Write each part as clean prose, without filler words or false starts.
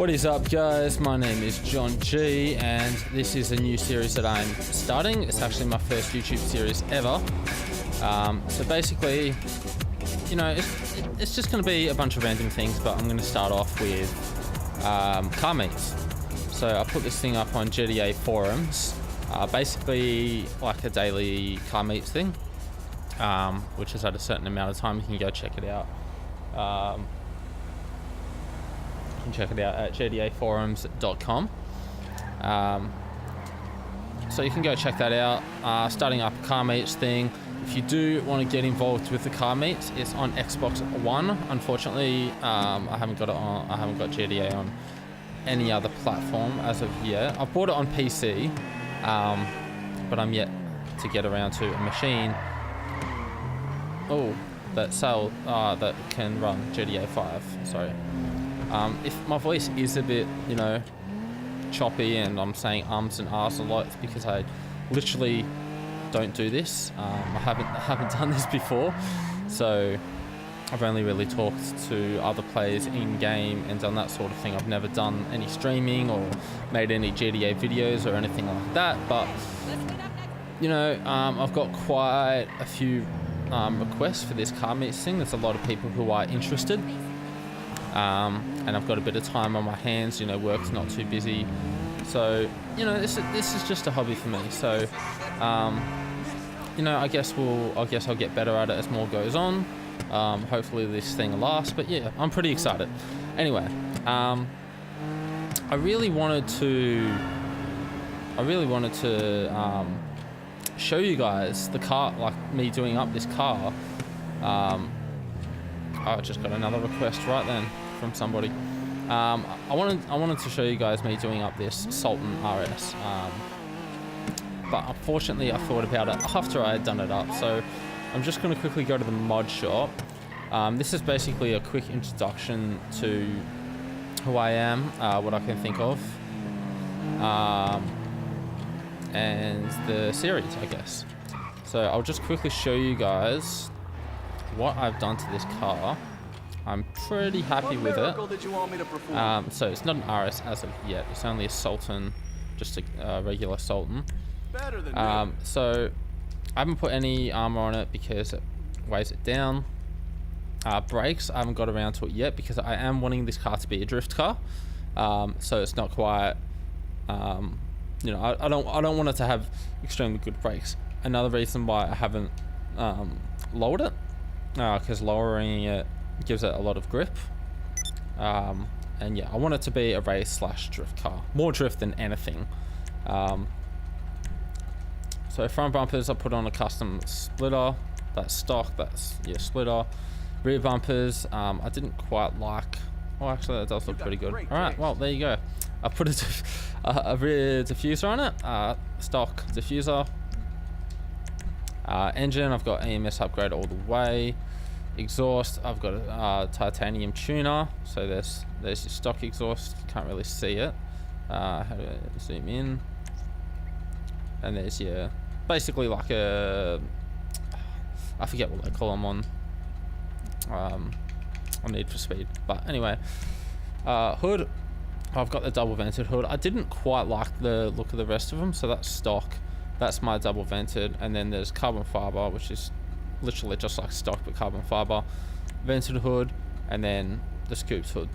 What is up, guys? My name is JonG, and this is a new series that I'm starting. It's actually my first YouTube series ever. So basically, you know, it's just going to be a bunch of random things, but I'm going to start off with car meets. So I put this thing up on GTA forums, basically like a daily car meets thing, which is at a certain amount of time. You can go check it out. You can check it out at gtaforums.com. So you can go check that out. Starting up a car meets thing. If you do want to get involved with the car meets, it's on Xbox One. Unfortunately, I haven't got GTA on any other platform as of yet. I bought it on PC, but I'm yet to get around to a machine. That can run GTA 5. Sorry. If my voice is a bit, you know, choppy and I'm saying ums and ahs a lot, it's because I literally don't do this. I haven't done this before, so I've only really talked to other players in game and done that sort of thing. I've never done any streaming or made any GTA videos or anything like that. But you know, I've got quite a few requests for this car meets thing. There's a lot of people who are interested. And I've got a bit of time on my hands, you know, work's not too busy. So, you know, this is just a hobby for me. So, you know, I guess I'll get better at it as more goes on. Hopefully this thing will last, but yeah, I'm pretty excited. Anyway, I really wanted to show you guys the car, like me doing up this car. I just got another request right then from somebody. I wanted to show you guys me doing up this Sultan RS, but unfortunately I thought about it after I had done it up. So I'm just going to quickly go to the mod shop. This is basically a quick introduction to who I am, what I can think of, and the series, I guess. So I'll just quickly show you guys what I've done to this car. I'm pretty happy with it. So it's not an RS as of yet. It's only a Sultan, just a regular Sultan. So I haven't put any armor on it because it weighs it down. Brakes, I haven't got around to it yet because I am wanting this car to be a drift car. So it's not quite, you know, I don't want it to have extremely good brakes. Another reason why I haven't lowered it, because lowering it gives it a lot of grip. And yeah, I want it to be a race / drift car, more drift than anything. So front bumpers, I put on a custom splitter. That's stock. That's splitter. Rear bumpers, I didn't quite like. Oh, actually, that does look pretty good. All right, well, there you go. I put a rear diffuser on it. Stock diffuser. Engine, I've got EMS upgrade all the way. Exhaust, I've got a titanium tuner. So there's your stock exhaust. You can't really see it. How do I zoom in? And there's your, basically like a, I forget what they call them on Need for Speed. But anyway, hood, I've got the double vented hood. I didn't quite like the look of the rest of them, so that's stock. That's my double vented, and then there's carbon fiber, which is literally just like stock but carbon fiber. Vented hood, and then the scooped hood.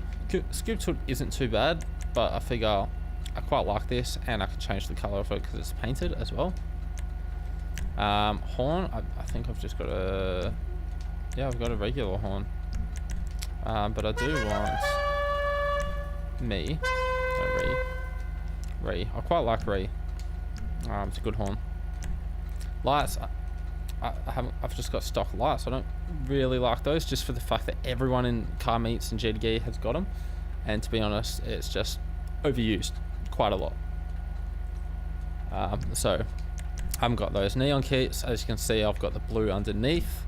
Scooped hood isn't too bad, but I figure I quite like this, and I can change the color of it because it's painted as well. Horn, I think I've just got a, yeah, I've got a regular horn, but I do want Ree. I quite like Ree. It's a good horn. Lights, I've just got stock lights. I don't really like those, just for the fact that everyone in car meets and GTA has got them, and to be honest, it's just overused quite a lot. So I haven't got those neon kits. As you can see, I've got the blue underneath,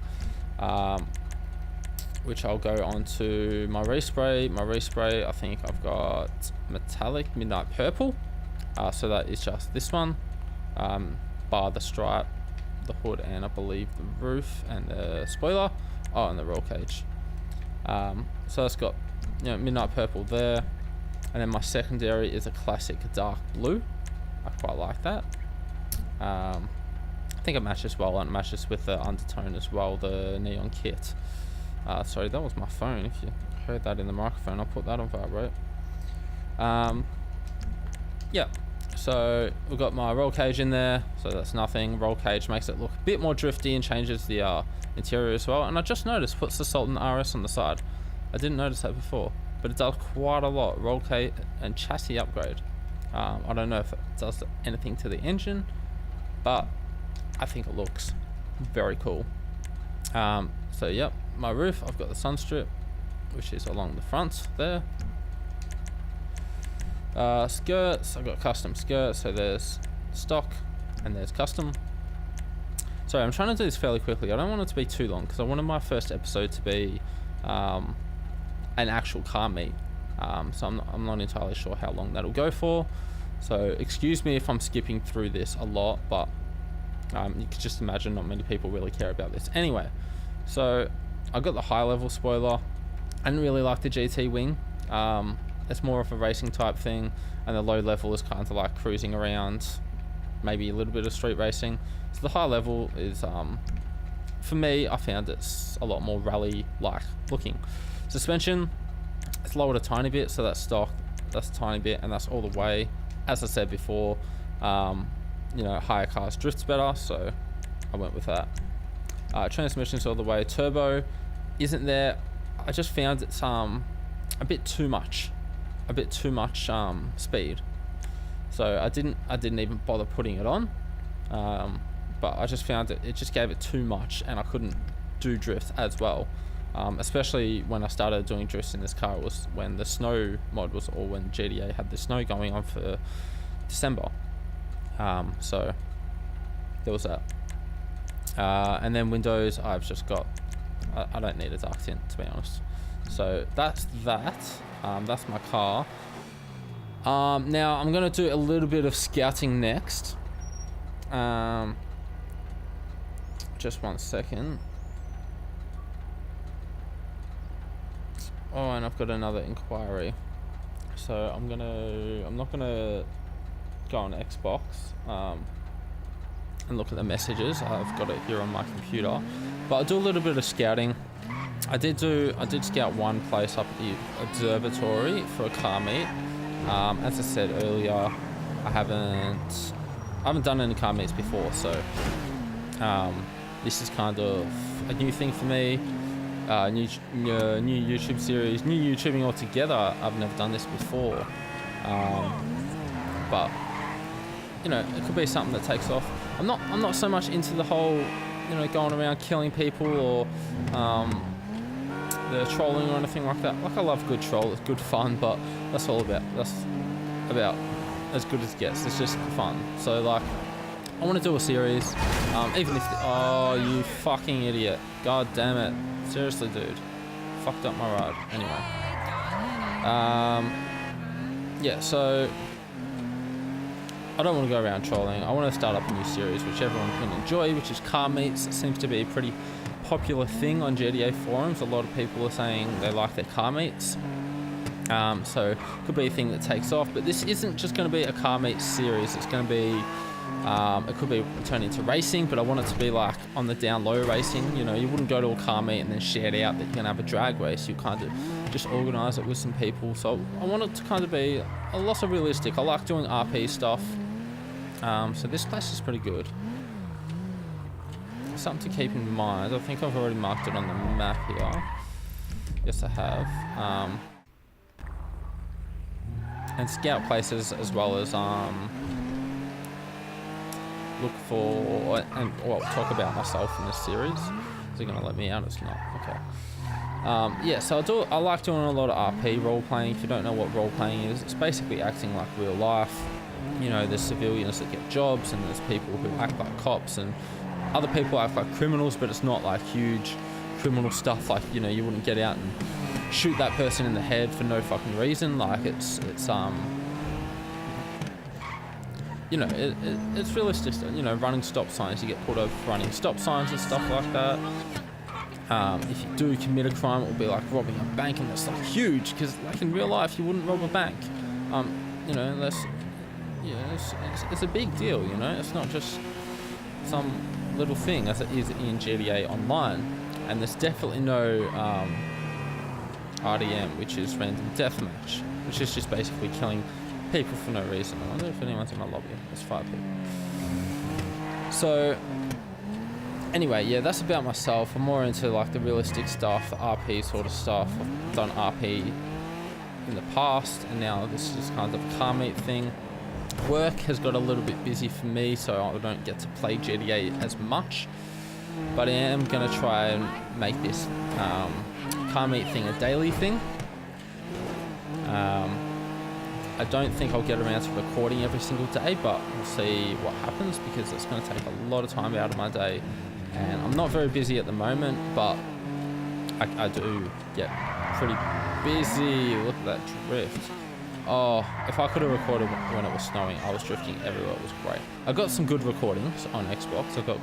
which I'll go onto my respray. My respray, I think I've got metallic midnight purple. So that is just this one, bar the stripe, the hood, and I believe the roof and the spoiler. Oh, and the roll cage. So it's got, you know, midnight purple there. And then my secondary is a classic dark blue. I quite like that. I think it matches well, and it matches with the undertone as well, the neon kit. Sorry, that was my phone. If you heard that in the microphone, I'll put that on vibrate. Yeah, so we've got my roll cage in there, so that's nothing. Roll cage makes it look a bit more drifty and changes the interior as well. And I just noticed, puts the Sultan RS on the side. I didn't notice that before, but it does quite a lot. Roll cage and chassis upgrade. I don't know if it does anything to the engine, but I think it looks very cool. So yep, my roof, I've got the sun strip, which is along the front there. Skirts, I've got custom skirts, so there's stock and there's custom. Sorry, I'm trying to do this fairly quickly. I don't want it to be too long because I wanted my first episode to be an actual car meet. So I'm not entirely sure how long that'll go for. So excuse me if I'm skipping through this a lot, but you can just imagine not many people really care about this. Anyway, so I got the high level spoiler. I didn't really like the GT wing. It's more of a racing type thing, and the low level is kind of like cruising around, maybe a little bit of street racing. So the high level is, for me, I found it's a lot more rally-like looking. Suspension, it's lowered a tiny bit, so that's stock, that's a tiny bit, and that's all the way. As I said before, you know, higher cars drifts better, so I went with that. Transmission's all the way. Turbo isn't there. I just found it's a bit too much speed, so I didn't even bother putting it on. But I just found it just gave it too much, and I couldn't do drift as well. Especially when I started doing drifts in this car, it was when the snow mod was, or when GTA had the snow going on for December. So there was that. And then windows, I've just got, I don't need a dark tint, to be honest. So that's that. That's my car. Now I'm gonna do a little bit of scouting next. Just 1 second. Oh, and I've got another inquiry. So I'm not gonna go on Xbox and look at the messages. I've got it here on my computer, but I'll do a little bit of scouting. I did scout one place up at the observatory for a car meet. As I said earlier, I haven't done any car meets before, so this is kind of a new thing for me. New YouTube series, new YouTubing altogether. I've never done this before, but you know, it could be something that takes off. I'm not so much into the whole, you know, going around killing people or the trolling or anything like that. Like, I love good troll, it's good fun, but that's about as good as it gets. It's just fun. So like, I want to do a series, even if oh, you fucking idiot, god damn it, seriously dude, fucked up my ride. Anyway, yeah, so I don't want to go around trolling. I want to start up a new series which everyone can enjoy, which is car meets. It seems to be a pretty popular thing on GTA forums. A lot of people are saying they like their car meets. So it could be a thing that takes off, but this isn't just going to be a car meet series. It's going to be, it could be turned into racing, but I want it to be like on the down low racing. You know, you wouldn't go to a car meet and then shout out that you're going to have a drag race. You kind of just organise it with some people. So I want it to kind of be a lot of realistic. I like doing RP stuff. So this place is pretty good. Something to keep in mind. I think I've already marked it on the map here. Yes, I have. And scout places as well as look for and well, talk about myself in this series. Is it gonna let me out? It's not. Okay. Yeah, so I like doing a lot of RP role playing. If you don't know what role playing is, it's basically acting like real life. You know, there's civilians that get jobs, and there's people who act like cops, and other people act like criminals, but it's not like huge criminal stuff. Like, you know, you wouldn't get out and shoot that person in the head for no fucking reason. Like, it's you know, it's realistic. You know, running stop signs, you get pulled over for running stop signs and stuff like that. If you do commit a crime, it will be like robbing a bank, and that's like huge, because like in real life you wouldn't rob a bank. you know, let's, yeah, it's a big deal, you know. It's not just some little thing as it is in GTA Online, and there's definitely no RDM, which is random deathmatch, which is just basically killing people for no reason. I wonder if anyone's in my lobby. There's 5 people. So anyway, yeah, that's about myself. I'm more into like the realistic stuff, the RP sort of stuff. I've done RP in the past, and now this is kind of a car meet thing. Work has got a little bit busy for me, so I don't get to play GTA as much, but I am going to try and make this car meet thing a daily thing. I don't think I'll get around to recording every single day, but we'll see what happens, because it's going to take a lot of time out of my day, and I'm not very busy at the moment, but I do get pretty busy. Look at that drift. Oh, if I could have recorded when it was snowing, I was drifting everywhere. It was great. I got some good recordings on Xbox. I got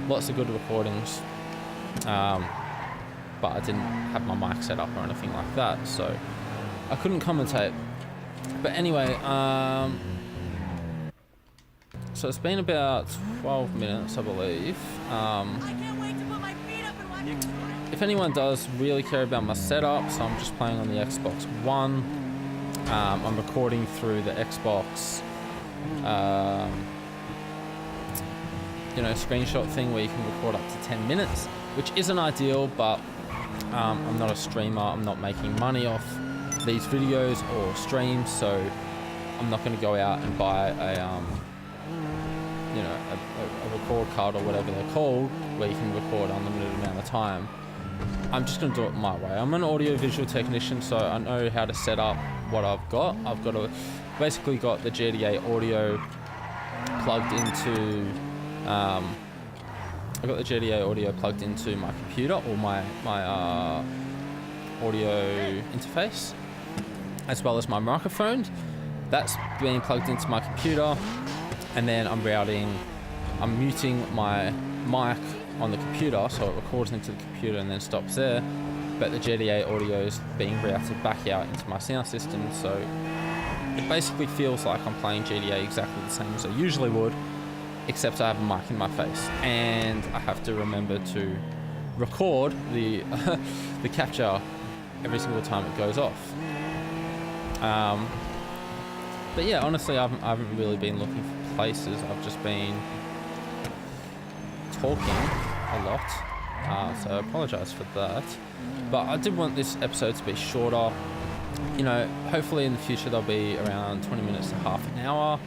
lots of good recordings, but I didn't have my mic set up or anything like that, so I couldn't commentate. But anyway, so it's been about 12 minutes, I believe. I can't wait to put my feet up and watch it. If anyone does really care about my setup, so I'm just playing on the Xbox One. I'm recording through the Xbox, you know, screenshot thing where you can record up to 10 minutes, which isn't ideal, but I'm not a streamer. I'm not making money off these videos or streams, so I'm not going to go out and buy a you know, a record card or whatever they're called, where you can record unlimited amount of time. I'm just going to do it my way. I'm an audio visual technician, so I know how to set up what I've got. I've got basically got the GTA audio plugged into I've got the GTA audio plugged into my computer, or my audio interface, as well as my microphone. That's being plugged into my computer, and then I'm muting my mic on the computer, so it records into the computer and then stops there. But the GTA audio is being routed back out into my sound system, so it basically feels like I'm playing GTA exactly the same as I usually would, except I have a mic in my face, and I have to remember to record the the capture every single time it goes off. But yeah, honestly, I haven't really been looking for places. I've just been talking a lot, so I apologize for that. But I did want this episode to be shorter. You know, hopefully in the future there'll be around 20 minutes to half an hour,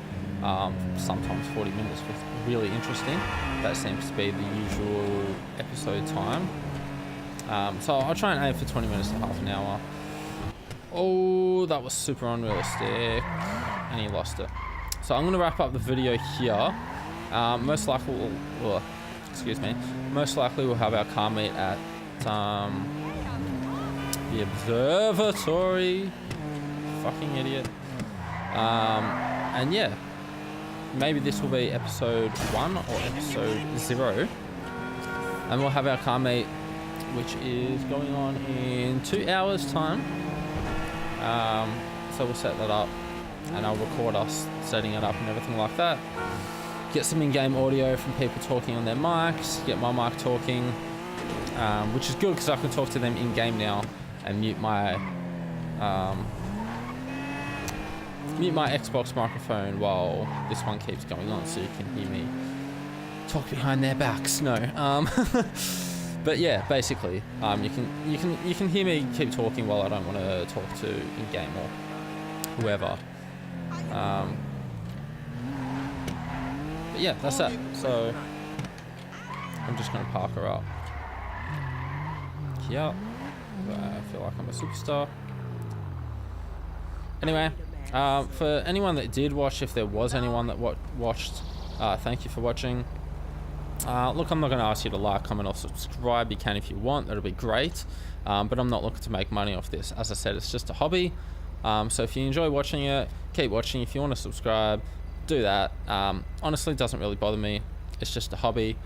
sometimes 40 minutes with really interesting. That seems to be the usual episode time. So I'll try and aim for 20 minutes to half an hour. Oh, that was super unrealistic, and he lost it. So I'm going to wrap up the video here. Most likely we'll have our car meet at the observatory. Fucking idiot. And yeah, maybe this will be episode 1 or episode 0, and we'll have our car meet, which is going on in 2 hours time. So we'll set that up, and I'll record us setting it up and everything like that. Get some in-game audio from people talking on their mics, get my mic talking, which is good because I can talk to them in-game now, and mute my Xbox microphone while this one keeps going on, so you can hear me talk behind their backs. No, but yeah, basically, you can hear me keep talking while I don't want to talk to in-game or whoever. But yeah, that's that. So I'm just gonna park her up. Yeah, I feel like I'm a superstar. Anyway, for anyone that did watch, if there was anyone that watched, thank you for watching. Look, I'm not going to ask you to like, comment, or subscribe. You can if you want. That'll be great. But I'm not looking to make money off this. As I said, it's just a hobby. So if you enjoy watching it, keep watching. If you want to subscribe, do that. Honestly, it doesn't really bother me. It's just a hobby.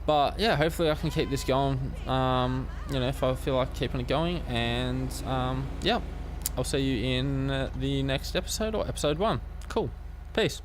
But yeah, hopefully I can keep this going, you know, if I feel like keeping it going. And yeah, I'll see you in the next episode or episode 1. Cool. Peace.